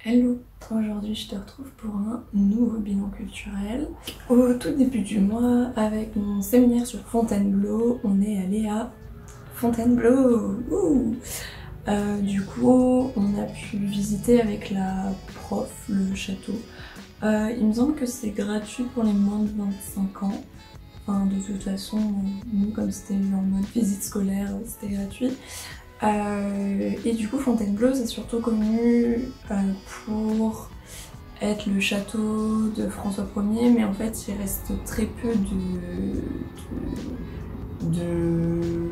Hello, aujourd'hui je te retrouve pour un nouveau bilan culturel. Au tout début du mois, avec mon séminaire sur Fontainebleau, on est allé à Fontainebleau. Du coup, on a pu visiter avec la prof le château. Il me semble que c'est gratuit pour les moins de 25 ans. Enfin, de toute façon, nous, comme c'était en mode visite scolaire, c'était gratuit. Et du coup, Fontainebleau, c'est surtout connu pour être le château de François Ier, mais en fait, il reste très peu de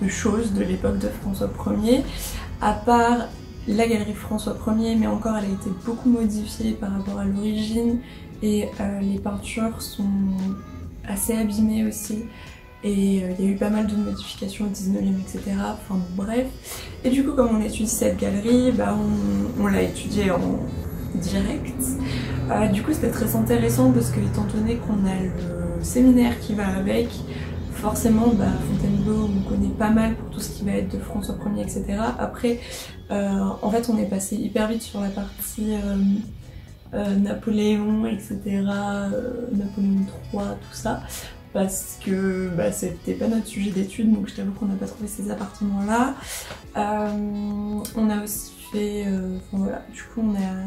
choses de l'époque de François Ier, à part la galerie François Ier, mais encore, elle a été beaucoup modifiée par rapport à l'origine, et les peintures sont assez abîmées aussi. Et il y a eu pas mal de modifications au 19e, etc. Enfin bon, bref. Et du coup, comme on étudie cette galerie, bah, on l'a étudiée en direct. Du coup, c'était très intéressant parce que, étant donné qu'on a le séminaire qui va avec, forcément, bah, Fontainebleau, on connaît pas mal pour tout ce qui va être de François Ier, etc. Après, en fait, on est passé hyper vite sur la partie Napoléon, etc. Napoléon III, tout ça. Parce que bah, c'était pas notre sujet d'étude, donc je t'avoue qu'on n'a pas trouvé ces appartements-là. On a aussi fait, enfin voilà, du coup on a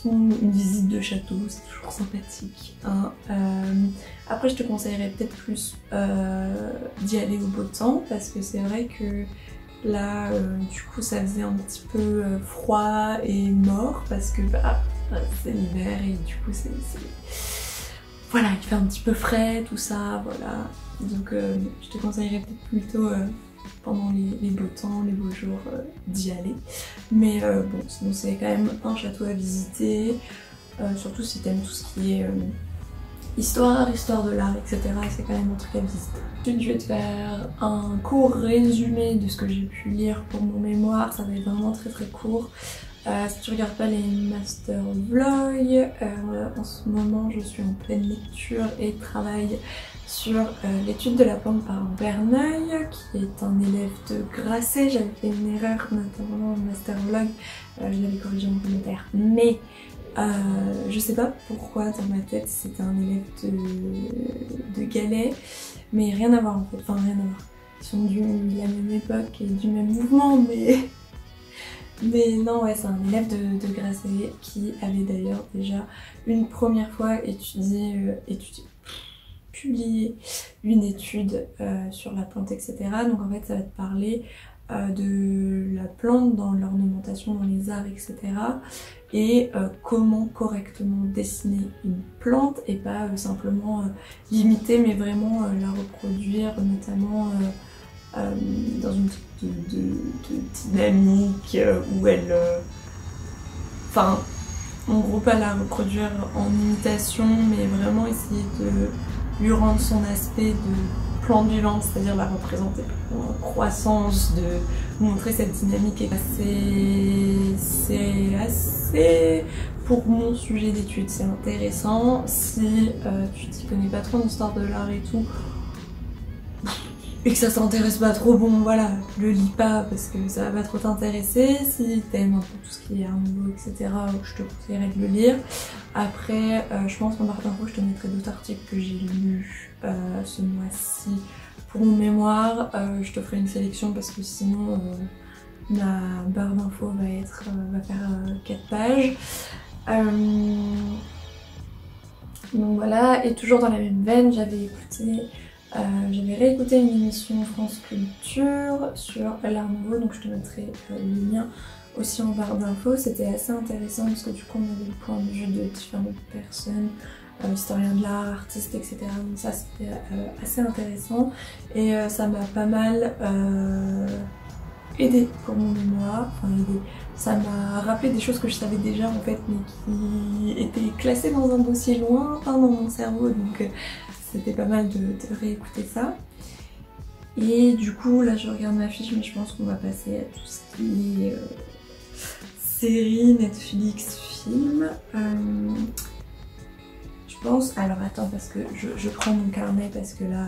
une visite de château, c'est toujours sympathique. Hein. Après je te conseillerais peut-être plus d'y aller au beau temps, parce que c'est vrai que là, du coup ça faisait un petit peu froid et mort, parce que bah, c'est l'hiver et du coup c'est... Voilà, il fait un petit peu frais, tout ça, voilà. Donc je te conseillerais peut-être plutôt pendant les beaux temps, les beaux jours, d'y aller. Mais bon, sinon c'est quand même un château à visiter, surtout si t'aimes tout ce qui est histoire de l'art, etc. C'est quand même un truc à visiter. Ensuite, je vais te faire un court résumé de ce que j'ai pu lire pour mon mémoire, ça va être vraiment très court. Si tu regardes pas les master vlogs, en ce moment je suis en pleine lecture et travaille sur l'étude de la plante par Verneuil, qui est un élève de Grasset. J'avais fait une erreur notamment en master vlog, je l'avais corrigé en commentaire, mais je sais pas pourquoi dans ma tête c'était un élève de Gallet, mais rien à voir en fait, enfin rien à voir. Ils sont de la même époque et du même mouvement, mais non, ouais, c'est un élève de Grasset qui avait d'ailleurs déjà une première fois publié une étude sur la plante, etc. Donc en fait, ça va te parler de la plante dans l'ornementation, dans les arts, etc. Et comment correctement dessiner une plante et pas simplement l'imiter, mais vraiment la reproduire, notamment dans une type de dynamique où elle... Enfin, en gros pas la reproduire en imitation, mais vraiment essayer de lui rendre son aspect de plante vivante, c'est-à-dire la représenter en croissance, de montrer cette dynamique. C'est assez... Pour mon sujet d'étude, c'est intéressant. Si tu t'y connais pas trop en histoire de l'art et tout, et que ça t'intéresse pas trop, bon voilà, le lis pas parce que ça va pas trop t'intéresser. Si t'aimes un peu tout ce qui est art nouveau, etc., je te conseillerais de le lire. Après, je pense en barre d'infos, je te mettrai d'autres articles que j'ai lus ce mois-ci pour mon mémoire. Je te ferai une sélection parce que sinon ma barre d'infos va faire 4 pages. Donc voilà, et toujours dans la même veine, j'avais réécouté une émission France Culture sur l'art nouveau, donc je te mettrai le lien aussi en barre d'infos. C'était assez intéressant parce que du coup on avait le point de vue de différentes personnes, historiens de l'art, artistes, etc. Donc ça c'était assez intéressant et ça m'a pas mal aidé pour mon mémoire, enfin aidé. Ça m'a rappelé des choses que je savais déjà en fait, mais qui étaient classées dans un dossier lointain dans mon cerveau, donc c'était pas mal de réécouter ça. Et du coup, là je regarde ma fiche, mais je pense qu'on va passer à tout ce qui est séries, Netflix, films. Je pense... Alors attends, parce que je prends mon carnet, parce que là,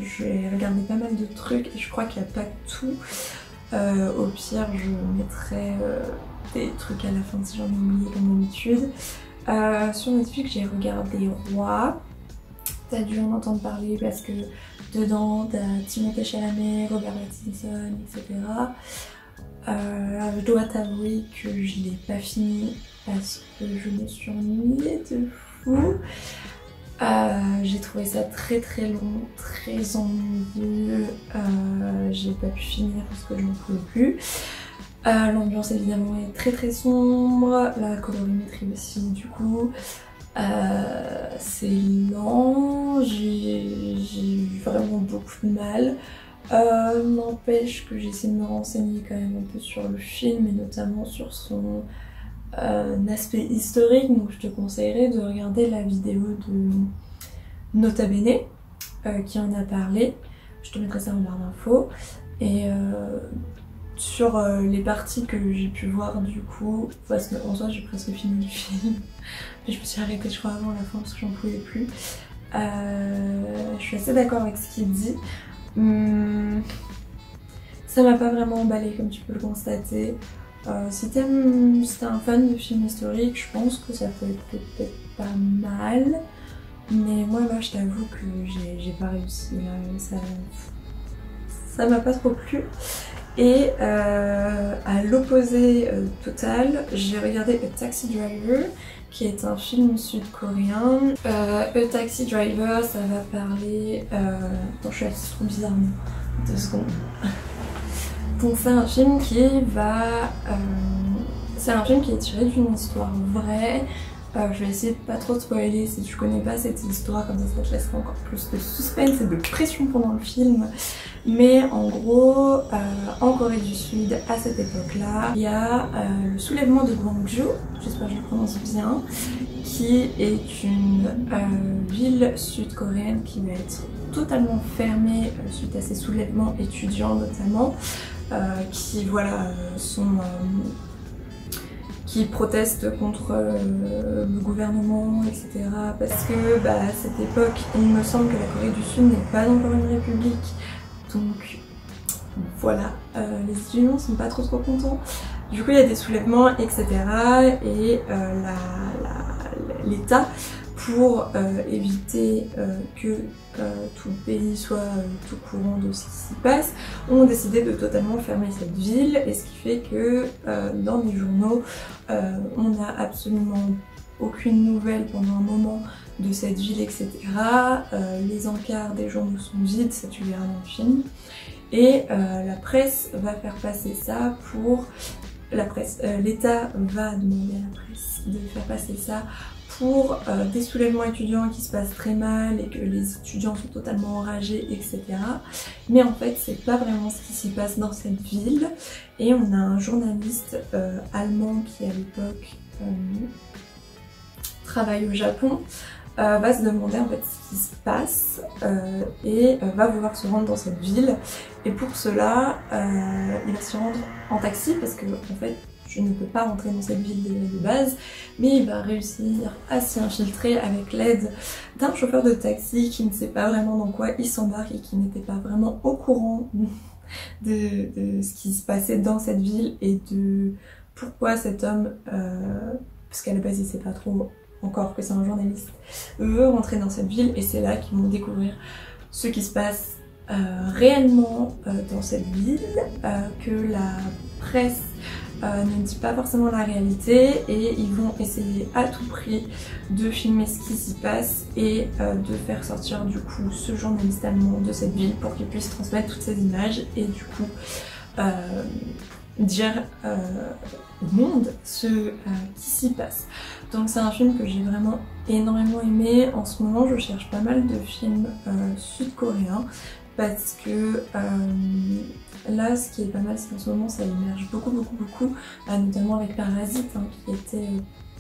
j'ai regardé pas mal de trucs et je crois qu'il n'y a pas tout. Au pire, je mettrai des trucs à la fin si j'en ai oublié comme d'habitude. Sur Netflix j'ai regardé Roi. T'as dû en entendre parler parce que dedans t'as Timothée Chalamet, Robert Pattinson, etc. Je dois t'avouer que je l'ai pas fini parce que je me suis ennuyée de fou. J'ai trouvé ça très très long, très ennuyeux. J'ai pas pu finir parce que j'en pouvais plus. L'ambiance évidemment est très très sombre, la colorimétrie aussi du coup. C'est lent, j'ai eu vraiment beaucoup de mal. N'empêche que j'ai essayé de me renseigner quand même un peu sur le film et notamment sur son aspect historique, donc je te conseillerais de regarder la vidéo de Nota Bene qui en a parlé. Je te mettrai ça en barre d'infos. Et sur les parties que j'ai pu voir du coup, parce qu'en soi j'ai presque fini le film, mais je me suis arrêtée je crois avant la fin parce que j'en pouvais plus. Je suis assez d'accord avec ce qu'il dit. Ça m'a pas vraiment emballé comme tu peux le constater. Si t'es un fan de films historiques, je pense que ça peut être peut-être pas mal. Mais moi là je t'avoue que j'ai pas réussi, ça m'a pas trop plu. Et à l'opposé total, j'ai regardé A Taxi Driver, qui est un film sud-coréen. A Taxi Driver, ça va parler... Attends, je suis assise trop bizarrement. 2 secondes. Donc c'est un film qui va... c'est un film qui est tiré d'une histoire vraie. Je vais essayer de pas trop spoiler si tu connais pas cette histoire, comme ça te laissera encore plus de suspense et de pression pendant le film. Mais en gros, en Corée du Sud, à cette époque-là, il y a le soulèvement de Gwangju, j'espère que je le prononce bien, qui est une ville sud-coréenne qui va être totalement fermée suite à ces soulèvements étudiants notamment, qui voilà qui protestent contre le gouvernement, etc. Parce que à cette époque, il me semble que la Corée du Sud n'est pas encore une république. Donc voilà, les étudiants sont pas trop contents. Du coup, il y a des soulèvements, etc. Et l'État, pour éviter que tout le pays soit tout courant de ce qui s'y passe, ont décidé de totalement fermer cette ville, et ce qui fait que dans les journaux, on n'a absolument aucune nouvelle pendant un moment de cette ville, etc. Les encarts des journaux sont vides, ça tu verras dans le film, et la presse va faire passer ça pour... l'État va demander à la presse de faire passer ça pour des soulèvements étudiants qui se passent très mal et que les étudiants sont totalement enragés, etc. Mais en fait, c'est pas vraiment ce qui s'y passe dans cette ville. Et on a un journaliste allemand qui, à l'époque, travaille au Japon, va se demander en fait ce qui se passe et va vouloir se rendre dans cette ville. Et pour cela, il va se rendre en taxi parce que en fait, je ne peux pas rentrer dans cette ville de base, mais il va réussir à s'y infiltrer avec l'aide d'un chauffeur de taxi qui ne sait pas vraiment dans quoi il s'embarque et qui n'était pas vraiment au courant de ce qui se passait dans cette ville et de pourquoi cet homme, parce qu'à la base il sait pas trop encore que c'est un journaliste, veut rentrer dans cette ville, et c'est là qu'ils vont découvrir ce qui se passe réellement dans cette ville, que la presse ne dit pas forcément la réalité, et ils vont essayer à tout prix de filmer ce qui s'y passe et de faire sortir du coup ce journaliste allemand de cette ville pour qu'il puisse transmettre toutes ces images et du coup dire au monde ce qui s'y passe. Donc c'est un film que j'ai vraiment énormément aimé. En ce moment je cherche pas mal de films sud-coréens parce que là ce qui est pas mal c'est qu'en ce moment ça émerge beaucoup, notamment avec Parasite qui était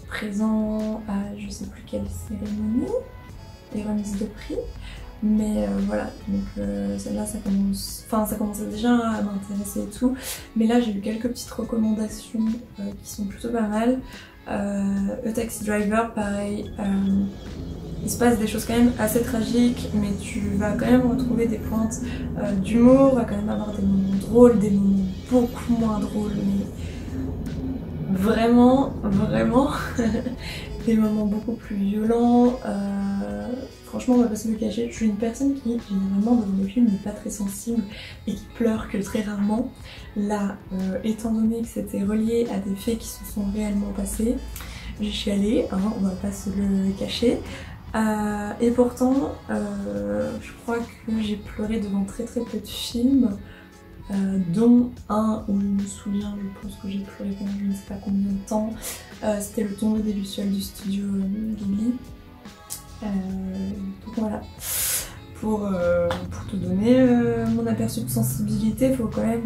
présent à je sais plus quelle cérémonie, les remises de prix. Mais voilà, donc celle-là ça commençait déjà à m'intéresser et tout, mais là j'ai eu quelques petites recommandations qui sont plutôt pas mal. A Taxi Driver, pareil, il se passe des choses quand même assez tragiques, mais tu vas quand même retrouver des pointes d'humour, va quand même avoir des moments drôles, des moments beaucoup moins drôles, mais vraiment des moments beaucoup plus violents. Franchement, on va pas se le cacher, je suis une personne qui, généralement, dans les films, n'est pas très sensible et qui pleure que très rarement. Là, étant donné que c'était relié à des faits qui se sont réellement passés, j'ai chialé, hein, on va pas se le cacher. Et pourtant, je crois que j'ai pleuré devant très peu de films, dont un où je me souviens, je pense que j'ai pleuré pendant je ne sais pas combien de temps. C'était Le Tombeau des Lucioles du studio Ghibli. Donc voilà, pour te donner mon aperçu de sensibilité, il faut quand même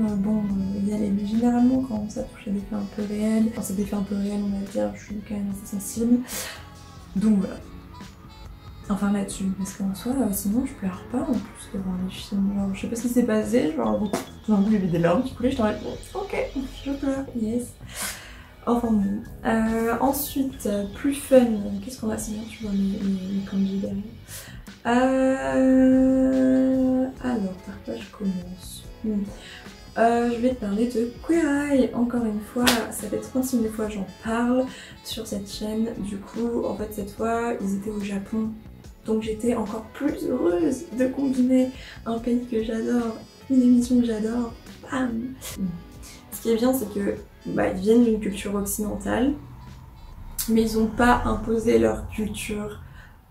y aller. Mais généralement quand ça touche à des faits un peu réels, quand c'est des faits un peu réels on va dire, je suis quand même assez sensible. Donc voilà. Enfin là-dessus, parce qu'en soi, sinon je pleure pas en plus devant les films. Genre, je sais pas ce qui s'est passé, genre j'ai un peu eu des larmes qui coulaient, j'étais en mode ok, je pleure, yes. Enfin bon. Ensuite, plus fun, qu'est-ce qu'on a? C'est bien, tu vois mes kanji derrière. Alors, par quoi je commence? Je vais te parler de Queer Eye. Encore une fois, ça fait 36 000 fois que j'en parle sur cette chaîne. Du coup, en fait, cette fois, ils étaient au Japon. Donc j'étais encore plus heureuse de combiner un pays que j'adore, une émission que j'adore. Bam! Ce qui est bien, c'est que ils viennent d'une culture occidentale, mais ils n'ont pas imposé leur culture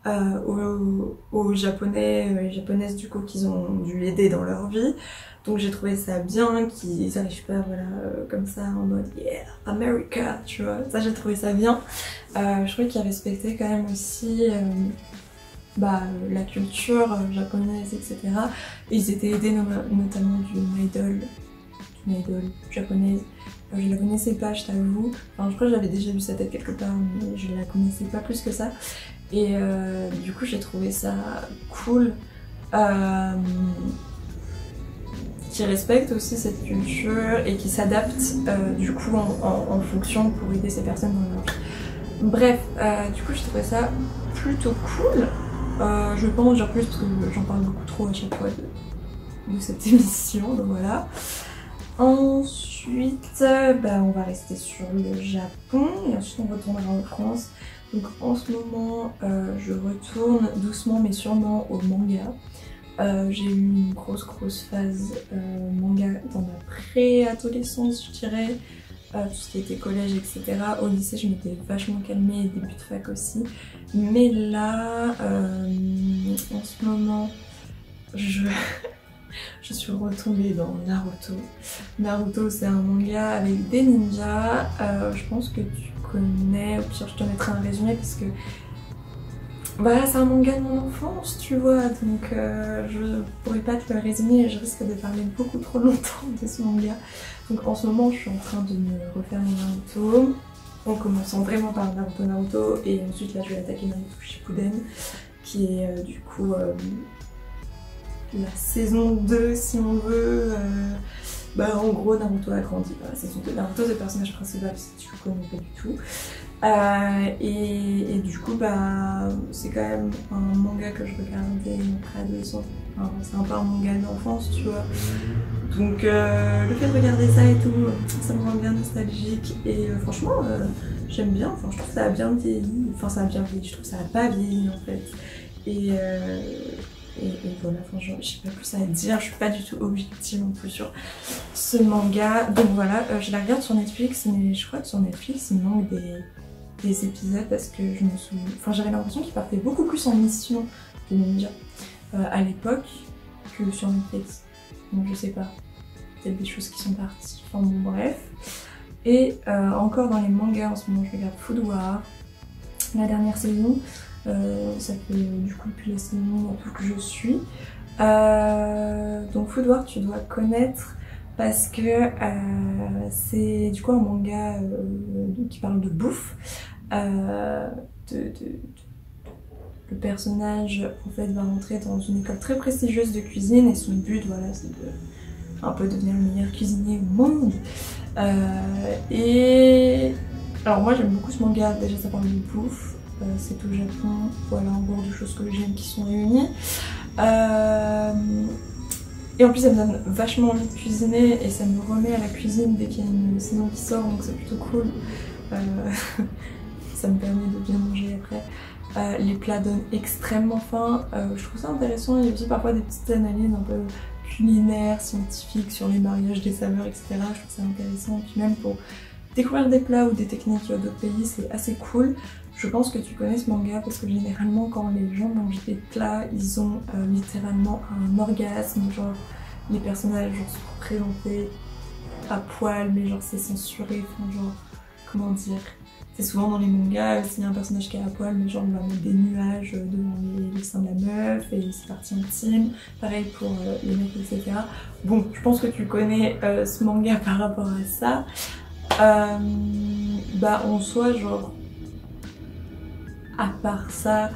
aux Japonais et Japonaises du coup qu'ils ont dû aider dans leur vie. Donc j'ai trouvé ça bien qu'ils n'arrivent pas comme ça en mode yeah, America, tu vois. Ça j'ai trouvé ça bien. Je trouvais qu'ils respectaient quand même aussi la culture japonaise, etc. Et ils étaient aidés notamment d'une idole japonaise. Je la connaissais pas, je t'avoue. Enfin, je crois que j'avais déjà vu sa tête quelque part, mais je la connaissais pas plus que ça. Et du coup, j'ai trouvé ça cool. Qui respecte aussi cette culture et qui s'adapte du coup en fonction pour aider ces personnes dans leur vie. Bref, du coup, je trouvais ça plutôt cool. Je vais pas en dire plus parce que j'en parle beaucoup trop à chaque fois de cette émission, donc voilà. Ensuite, on va rester sur le Japon et ensuite on retournera en France. Donc en ce moment, je retourne doucement mais sûrement au manga. J'ai eu une grosse phase manga dans ma préadolescence, je dirais. Tout ce qui était collège, etc. Au lycée, je m'étais vachement calmée et début de fac aussi. Mais là, en ce moment, je suis retombée dans Naruto. Naruto, c'est un manga avec des ninjas. Je pense que tu connais, au pire, je te mettrai un résumé parce que c'est un manga de mon enfance, tu vois, donc je pourrais pas te le résumer, je risque de parler beaucoup trop longtemps de ce manga. Donc en ce moment, je suis en train de me refaire mon Naruto, en commençant vraiment par Naruto, et ensuite là je vais attaquer Naruto Shippuden, qui est du coup la saison 2 si on veut. En gros, Naruto a grandi. Voilà, saison 2. Naruto, c'est le personnage principal si tu le connais pas du tout. Et du coup, c'est quand même un manga que je regardais en préadolescence. Enfin, c'est un peu un manga d'enfance, tu vois. Donc, le fait de regarder ça et tout, ça me rend bien nostalgique. Et franchement, j'aime bien. Enfin, je trouve que ça a bien vieilli. Enfin, ça a bien vieilli. Je trouve que ça a pas vieilli en fait. Et voilà, enfin, je sais pas plus à dire, je suis pas du tout objective non plus sur ce manga. Donc voilà, je la regarde sur Netflix, mais je crois que sur Netflix il manque des épisodes parce que je me souviens. Enfin, j'avais l'impression qu'il partait beaucoup plus en mission de ninja à l'époque que sur Netflix. Donc je sais pas, peut-être des choses qui sont parties. Enfin bon, bref. Et encore dans les mangas en ce moment, je regarde Food War, la dernière saison. Ça fait du coup depuis la saison que je suis. Donc Food War, tu dois connaître parce que c'est du coup un manga qui parle de bouffe. Le personnage en fait va rentrer dans une école très prestigieuse de cuisine et son but voilà c'est de un peu devenir le meilleur cuisinier au monde. Et alors moi j'aime beaucoup ce manga, déjà ça parle de bouffe. C'est au Japon, voilà en gros de choses que j'aime qui sont réunies. Et en plus ça me donne vachement envie de cuisiner et ça me remet à la cuisine dès qu'il y a une saison qui sort, donc c'est plutôt cool. ça me permet de bien manger après. Les plats donnent extrêmement faim, je trouve ça intéressant. Il y a aussi parfois des petites analyses un peu culinaires, scientifiques sur les mariages des saveurs, etc. Je trouve ça intéressant. Puis même pour découvrir des plats ou des techniques d'autres pays, c'est assez cool. Je pense que tu connais ce manga parce que généralement quand les gens mangent des plats, ils ont littéralement un orgasme, genre les personnages genre, sont représentés à poil, mais genre c'est censuré, enfin genre, comment dire, c'est souvent dans les mangas, s'il y a un personnage qui est à poil, mais genre on va mettre des nuages devant les seins de la meuf, et c'est partie intime, pareil pour les mecs, etc. Bon, je pense que tu connais ce manga par rapport à ça. Bah en soi, genre, à part ça,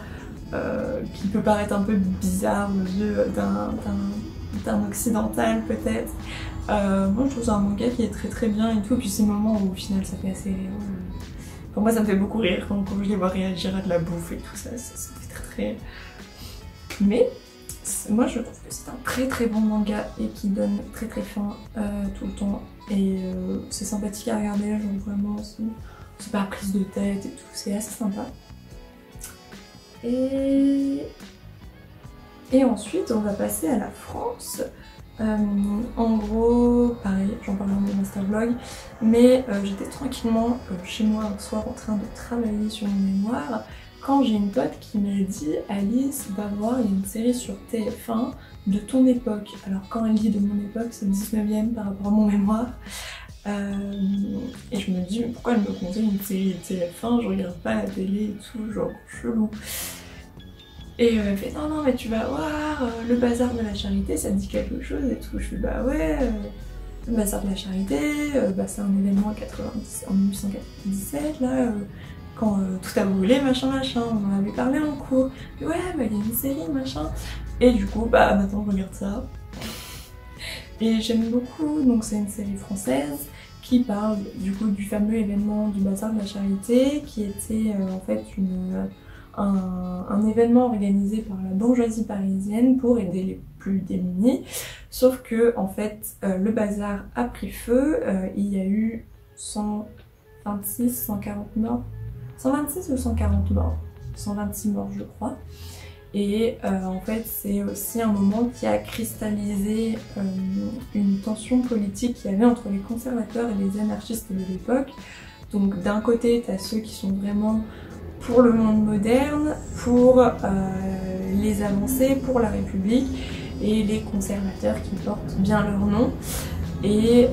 qui peut paraître un peu bizarre aux yeux d'un occidental peut-être, moi je trouve ça un manga qui est très bien et tout, et puis ces moments où au final ça fait assez rire. Pour moi ça me fait beaucoup rire quand je les vois réagir à de la bouffe et tout ça, ça fait très... Mais moi je trouve que c'est un très bon manga et qui donne très faim tout le temps, et c'est sympathique à regarder, genre vraiment c'est pas prise de tête et tout, c'est assez sympa. Et ensuite on va passer à la France. En gros, pareil, j'en parle dans mon master vlog, mais j'étais tranquillement chez moi un soir en train de travailler sur mon mémoire quand j'ai une pote qui m'a dit « Alice, va voir, il y a une série sur TF1 de ton époque ». Alors quand elle dit de mon époque, c'est le 19e par rapport à mon mémoire. Et je me dis « Mais pourquoi elle me conseille une série de TF1 ? Je regarde pas la télé et tout, genre chelou ». Et elle fait non mais tu vas voir, le bazar de la charité, ça te dit quelque chose et tout. Je fais bah ouais, le bazar de la charité, bah c'est un événement en 1897 là, quand tout a brûlé, machin, on en avait parlé en cours. Et ouais, bah il y a une série, machin. Et du coup, bah maintenant je regarde ça. Et j'aime beaucoup, donc c'est une série française qui parle du coup du fameux événement du bazar de la charité, qui était en fait un événement organisé par la bourgeoisie parisienne pour aider les plus démunis, sauf que en fait le bazar a pris feu, il y a eu 126, 140 morts, 126 ou 140 morts, 126 morts je crois, et en fait c'est aussi un moment qui a cristallisé une tension politique qu'il y avait entre les conservateurs et les anarchistes de l'époque. Donc d'un côté t'as ceux qui sont vraiment pour le monde moderne, pour les avancées, pour la République, et les conservateurs qui portent bien leur nom. Et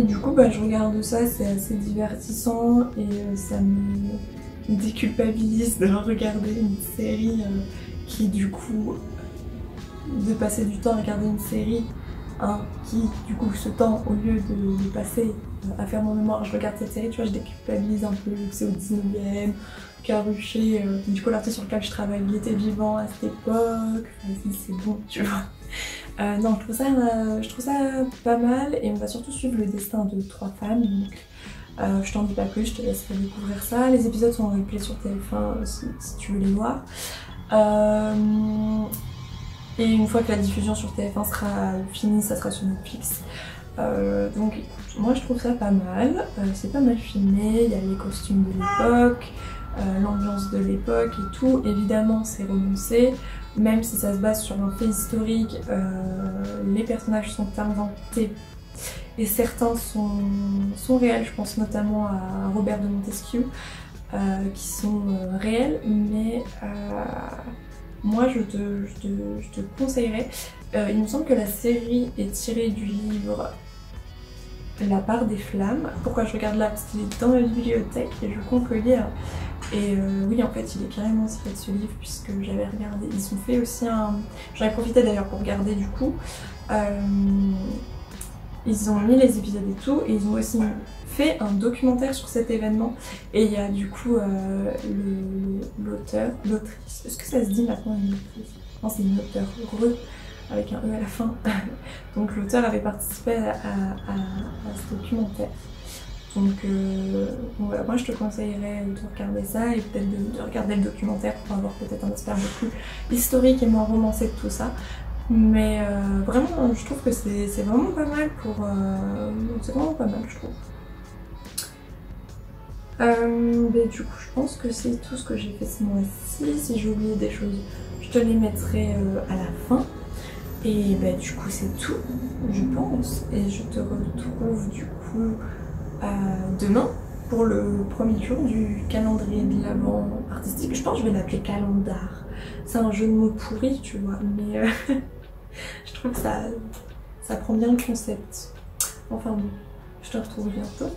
du coup bah, je regarde ça, c'est assez divertissant et ça me déculpabilise de regarder une série qui du coup, de passer du temps à regarder une série qui du coup ce temps, au lieu de passer à faire mon mémoire, je regarde cette série, tu vois, je déculpabilise un peu, c'est au 19e, Caruchet, du coup l'artiste sur lequel je travaille, il était vivant à cette époque, vas-y c'est bon, tu vois. Non, je trouve ça pas mal, et on va surtout suivre le destin de 3 femmes, donc je t'en dis pas plus, je te laisserai découvrir ça. Les épisodes sont en replay sur TF1 si tu veux les voir. Et une fois que la diffusion sur TF1 sera finie, ça sera sur Netflix. Donc écoute, moi je trouve ça pas mal, c'est pas mal filmé, il y a les costumes de l'époque, l'ambiance de l'époque et tout. Évidemment c'est romancé, même si ça se base sur un fait historique, les personnages sont inventés et certains sont réels, je pense notamment à Robert de Montesquieu, qui sont réels, mais moi je te conseillerais, il me semble que la série est tirée du livre La part des flammes. Pourquoi je regarde là? Parce qu'il est dans ma bibliothèque et je compte le lire. Et oui, en fait il est carrément tiré de ce livre, puisque j'avais regardé, ils ont fait aussi un... J'en ai profité d'ailleurs pour regarder du coup. Ils ont mis les épisodes et tout, et ils ont aussi fait un documentaire sur cet événement. Et il y a du coup l'auteur, l'autrice, est-ce que ça se dit maintenant une autrice? Non, c'est une auteure, avec un E à la fin. Donc l'auteur avait participé à ce documentaire. Donc voilà, moi je te conseillerais de regarder ça et peut-être de regarder le documentaire pour avoir peut-être un aspect un peu plus historique et moins romancé de tout ça. Mais vraiment, je trouve que c'est vraiment pas mal pour... c'est vraiment pas mal, je trouve. Du coup je pense que c'est tout ce que j'ai fait ce mois-ci. Si j'ai oublié des choses, je te les mettrai à la fin. Et du coup c'est tout, je pense. Et je te retrouve du coup demain pour le premier jour du calendrier de l'Avent artistique. Je pense que je vais l'appeler calendar. C'est un jeu de mots pourri, tu vois, mais je trouve que ça prend bien le concept. Enfin bon, je te retrouve bientôt.